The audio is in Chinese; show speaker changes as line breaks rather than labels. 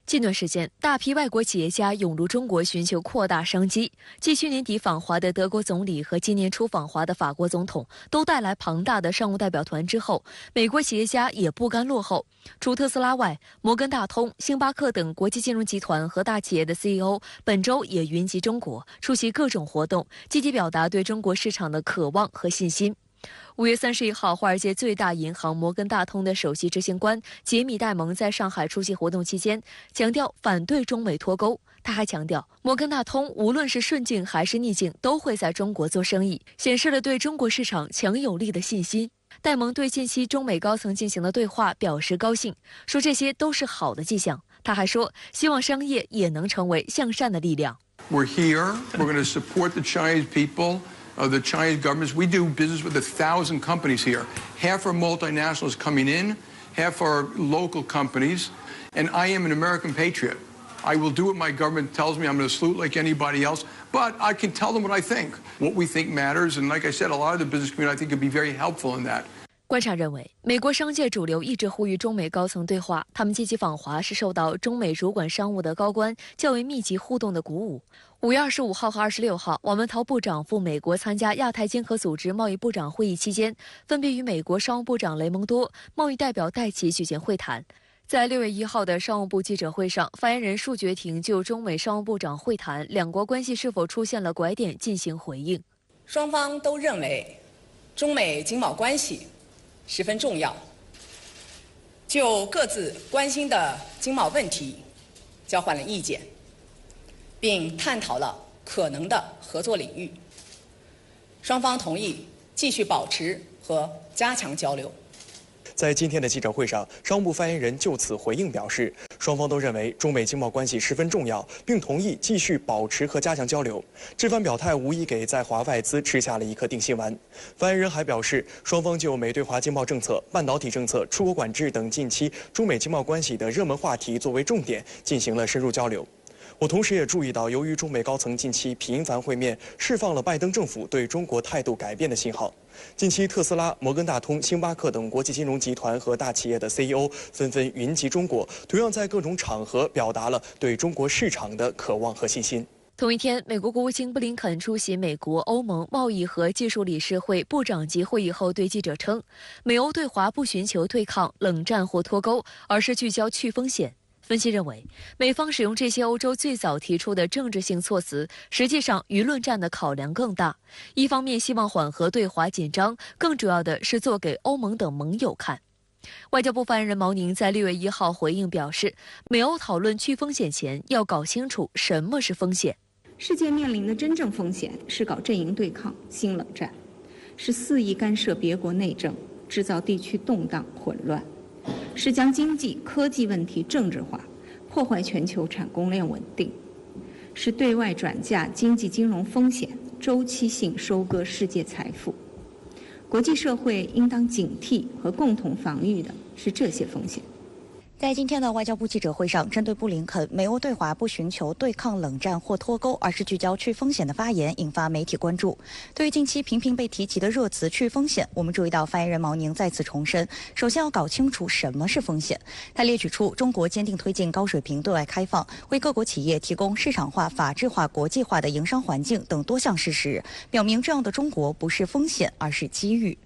近段时间，大批外国企业家涌入中国寻求扩大商机。继去年底访华的德国总理和今年初访华的法国总统都带来庞大的商务代表团之后，美国企业家也不甘落后。除特斯拉外，摩根大通、星巴克等国际金融集团和大企业的 CEO 本周也云集中国，出席各种活动，积极表达对中国市场的渴望和信心。5月31号，华尔街最大银行摩根大通的首席执行官杰米·戴蒙在上海出席活动期间，强调反对中美脱钩。他还强调，摩根大通无论是顺境还是逆境，都会在中国做生意，显示了对中国市场强有力的信心。戴蒙对近期中美高层进行的对话表示高兴，说这些都是好的迹象。他还说，希望商业也能成为向善的力量。
We're here. We're going to support the Chinese people. The Chinese governments. We do business with 1,000 companies here. Half are multinationals coming in, half are local companies, and I am an American patriot. I will do what my government tells me. I'm going to salute like anybody else, but I can tell them what I think. What we think matters, and like I said, a lot of the business community I think could be very helpful in that.
观察认为，美国商界主流一直呼吁中美高层对话，他们积极访华是受到中美主管商务的高官较为密集互动的鼓舞。5月25号和26号，王文涛部长赴美国参加亚太经合组织贸易部长会议期间，分别与美国商务部长雷蒙多、贸易代表戴奇举行会谈。在6月1号的商务部记者会上，发言人束觉婷就中美商务部长会谈两国关系是否出现了拐点进行回应。
双方都认为，中美经贸关系十分重要，就各自关心的经贸问题交换了意见，并探讨了可能的合作领域。双方同意继续保持和加强交流。
在今天的记者会上，商务部发言人就此回应表示，双方都认为中美经贸关系十分重要，并同意继续保持和加强交流。这番表态无疑给在华外资吃下了一颗定心丸。发言人还表示，双方就美对华经贸政策、半导体政策、出口管制等近期中美经贸关系的热门话题作为重点进行了深入交流。我同时也注意到，由于中美高层近期频繁会面，释放了拜登政府对中国态度改变的信号。近期，特斯拉、摩根大通、星巴克等国际金融集团和大企业的 CEO 纷纷云集中国，同样在各种场合表达了对中国市场的渴望和信心。
同一天，美国国务卿布林肯出席美国欧盟贸易和技术理事会部长级会议后，对记者称，美欧对华不寻求对抗、冷战或脱钩，而是聚焦去风险。分析认为，美方使用这些欧洲最早提出的政治性措辞，实际上舆论战的考量更大。一方面希望缓和对华紧张，更主要的是做给欧盟等盟友看。外交部发言人毛宁在6月1号回应表示，美欧讨论去风险前，要搞清楚什么是风险。
世界面临的真正风险是搞阵营对抗、新冷战，是肆意干涉别国内政，制造地区动荡混乱。是将经济、科技问题政治化，破坏全球产供链稳定；是对外转嫁经济金融风险，周期性收割世界财富。国际社会应当警惕和共同防御的是这些风险。
在今天的外交部记者会上，针对布林肯美欧对华不寻求对抗、冷战或脱钩，而是聚焦去风险的发言引发媒体关注。对于近期频频被提及的热词去风险，我们注意到发言人毛宁再次重申，首先要搞清楚什么是风险。他列举出中国坚定推进高水平对外开放，为各国企业提供市场化、法治化、国际化的营商环境等多项事实，表明这样的中国不是风险，而是机遇。